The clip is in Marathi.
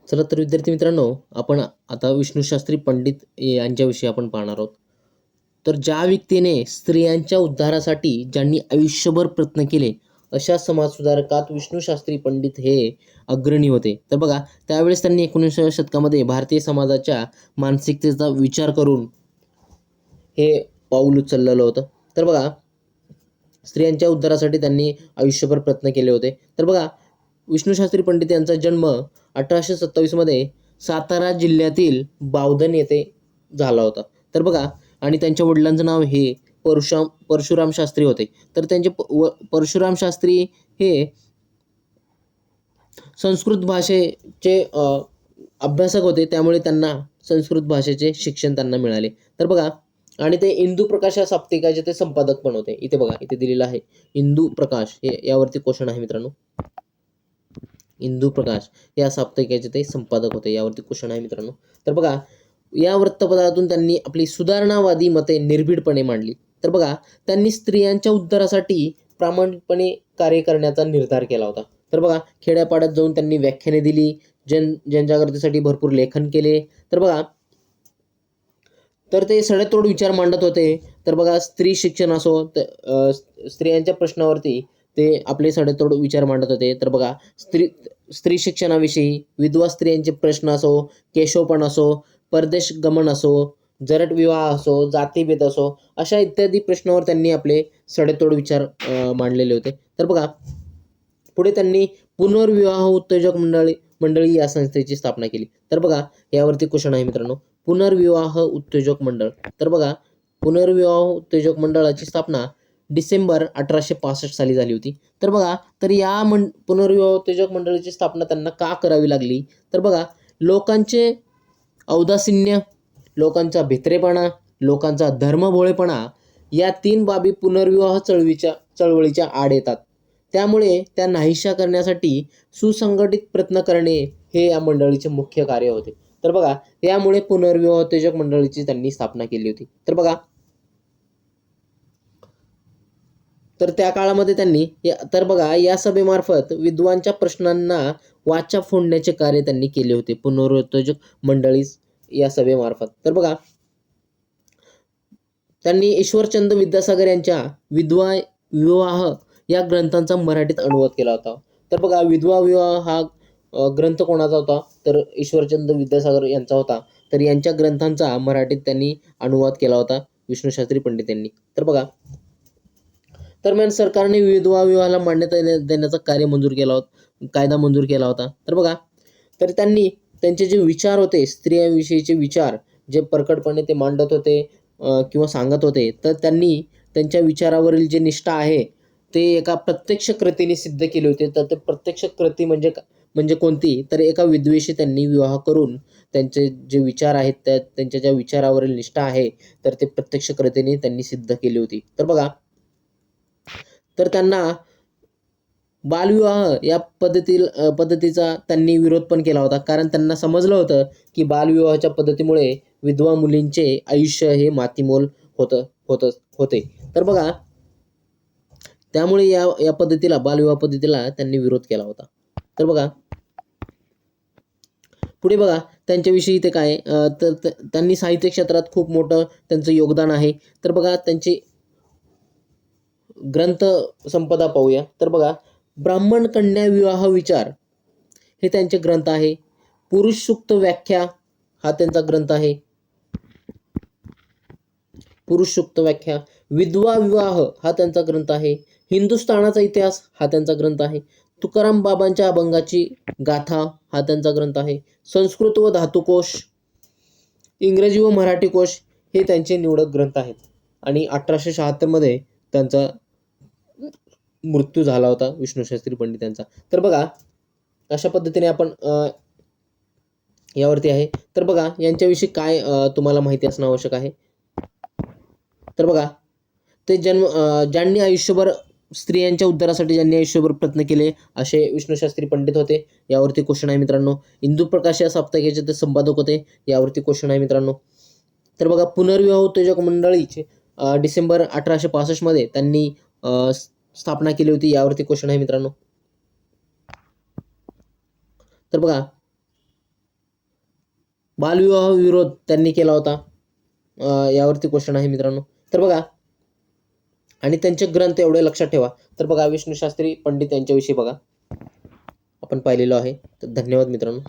चला तर विद्यार्थी मित्रांनो, आपण आता विष्णुशास्त्री पंडित यांच्याविषयी आपण पाहणार आहोत. तर ज्या व्यक्तीने स्त्रियांच्या उद्धारासाठी ज्यांनी आयुष्यभर प्रयत्न केले, अशा समाजसुधारकात विष्णुशास्त्री पंडित हे अग्रणी होते. तर बघा, त्यावेळेस त्यांनी 19व्या शतकामध्ये भारतीय समाजाच्या मानसिकतेचा विचार करून हे पाऊल उचललेलं होतं. तर बघा, स्त्रियांच्या उद्धारासाठी त्यांनी आयुष्यभर प्रयत्न केले होते. तर बघा, विष्णुशास्त्री पंडित यांचा जन्म 1827 मध्ये सातारा जिल्ह्यातील बावधन येथे झाला होता. तर बघा, आणि त्यांच्या वडिलांचं नाव हे परशुराम शास्त्री होते. तर त्यांचे परशुराम शास्त्री हे संस्कृत भाषेचे अभ्यासक होते, त्यामुळे त्यांना संस्कृत भाषेचे शिक्षण त्यांना मिळाले. तर बघा, आणि ते इंदू प्रकाश या साप्ताहिकाचे ते संपादक पण होते. इथे बघा, इथे दिलेलं आहे इंदू प्रकाश, हे यावरती क्वेश्चन आहे मित्रांनो. इंदू प्रकाश या साप्ताहिकाचे ते संपादक होते, यावरती क्वेश्चन आहे मित्रांनो. तर बघा, या वृत्तपत्रातून त्यांनी आपली सुधारणावादी मते निर्भीडपणे मांडली. तर बघा, त्यांनी स्त्रियांच्या उद्धारासाठी प्रामाणिकपणे कार्य करण्याचा निर्धार केला होता. तर बघा, खेड्यापाड्यात जाऊन त्यांनी व्याख्याने दिली, जनजागृतीसाठी भरपूर लेखन केले. तर बघा, तर ते सडेतोड विचार मांडत होते. तर बघा, स्त्री शिक्षण असो, स्त्रियांच्या प्रश्नावरती ते आपले सडेतोड विचार मांडत होते. तर बघा, स्त्री शिक्षणाविषयी, विधवा स्त्रियांचे प्रश्न असो, केशवपण असो, परदेश गमन असो, जरट विवाह असो, जातीभेद असो, अशा इत्यादी प्रश्नावर त्यांनी आपले सडेतोड विचार मांडलेले होते. तर बघा, पुढे त्यांनी पुनर्विवाह उत्तेजक मंडळी या संस्थेची स्थापना केली. तर बघा, यावरती क्वेश्चन आहे मित्रांनो, पुनर्विवाह उत्तेजक मंडळ. तर बघा, पुनर्विवाह उत्तेजक मंडळाची स्थापना डिसेंबर 1865 साली झाली होती. तर बघा, तर या पुनर्विवाह उत्तेजक मंडळाची स्थापना त्यांना का करावी लागली? तर बघा, लोकांचे औदासिन्य, लोकांचा भित्रेपणा, लोकांचा धर्मभोळेपणा या 3 बाबी पुनर्विवाह चळवळीच्या आड येतात. त्यामुळे त्या नाहीशा करण्यासाठी सुसंघटित प्रयत्न करणे हे या मंडळीचे मुख्य कार्य होते. तर बघा, यामुळे पुनर्विवाह उत्तेजक मंडळीची त्यांनी स्थापना केली होती. तर बघा, तर त्या काळामध्ये त्यांनी तर बघा, या सभेमार्फत विद्वांच्या प्रश्नांना वाचा फोडण्याचे कार्य त्यांनी केले होते, पुनरुत्तेजक मंडळी या सभेमार्फत. तर बघा, त्यांनी ईश्वरचंद विद्यासागर यांच्या विधवा विवाह या ग्रंथांचा मराठीत अनुवाद केला होता. तर बघा, विधवा विवाह हा ग्रंथ कोणाचा होता? तर ईश्वरचंद विद्यासागर यांचा होता. तर यांच्या ग्रंथांचा मराठीत त्यांनी अनुवाद केला होता, विष्णुशास्त्री पंडित यांनी. तर बघा, दरम्यान सरकारने विधवा विवाहाला मान्यता देण्याचा कायदा मंजूर केला होता. तर बघा, तर त्यांनी त्यांचे जे विचार होते, स्त्रियांविषयीचे विचार जे प्रकटपणे ते मांडत होते किंवा सांगत होते, तर त्यांनी त्यांच्या विचारावरील जे निष्ठा आहे ते एका प्रत्यक्ष कृतीने सिद्ध केले होते. तर ते प्रत्यक्ष कृती म्हणजे कोणती? तर एका विधवेशी त्यांनी विवाह करून त्यांचे जे विचार आहेत, त्यांच्या ज्या विचारावरील निष्ठा आहे, तर ते प्रत्यक्ष कृतीने त्यांनी सिद्ध केली होती. तर बघा, तर त्यांना बालविवाह या पद्धतीचा त्यांनी विरोध पण केला होता, कारण त्यांना समजलं होतं की बालविवाहाच्या पद्धतीमुळे विधवा मुलींचे आयुष्य हे मातीमोल होते. तर बघा, त्यामुळे या पद्धतीला, बालविवाह पद्धतीला त्यांनी विरोध केला होता. तर बघा, पुढे बघा, त्यांच्याविषयी इथे काय तर त्यांनी साहित्य क्षेत्रात खूप मोठं त्यांचं योगदान आहे. तर बघा, त्यांची ग्रंथ संपदा पाहूया. तर बघा, ब्राह्मण कन्या विवाह विचार हे त्यांचे ग्रंथ आहे. पुरुष सूक्त व्याख्या हा त्यांचा ग्रंथ आहे. पुरुष सूक्त व्याख्या. विधवा विवाह हा त्यांचा ग्रंथ आहे. हिंदुस्थानाचा इतिहास हा त्यांचा ग्रंथ आहे. तुकाराम बाबांच्या अभंगाची गाथा हा त्यांचा ग्रंथ आहे. संस्कृत व धातुकोश, इंग्रजी व मराठी कोश हे त्यांचे निवडक ग्रंथ आहेत. आणि 1876 मध्ये त्यांचा मृत्यू झाला होता, विष्णुशास्त्री पंडित यांचा. तर बघा, अशा पद्धतीने आपण यावरती आहे. तर बघा, यांच्याविषयी काय तुम्हाला माहिती असणं आवश्यक आहे. तर बघा, ते ज्यांनी आयुष्यभर स्त्रियांच्या उद्धारासाठी ज्यांनी आयुष्यभर प्रयत्न केले असे विष्णुशास्त्री पंडित होते. यावरती क्वेश्चन आहे मित्रांनो. इंदू प्रकाश या साप्ताहिकाचे ते संपादक होते. यावरती क्वेश्चन आहे मित्रांनो. तर बघा, पुनर्विवाह उत्तेजक मंडळीचे डिसेंबर 1865 मध्ये त्यांनी स्थापना केली होती. यावरती क्वेश्चन आहे मित्रांनो. तर बघा, बालविवाह विरोध त्यांनी केला होता, यावरती क्वेश्चन आहे मित्रांनो. तर बघा, आणि त्यांचे ग्रंथ एवढे लक्षात ठेवा. तर बघा, विष्णू शास्त्री पंडित यांच्याविषयी बघा आपण पाहिलेलो आहे. तर धन्यवाद मित्रांनो.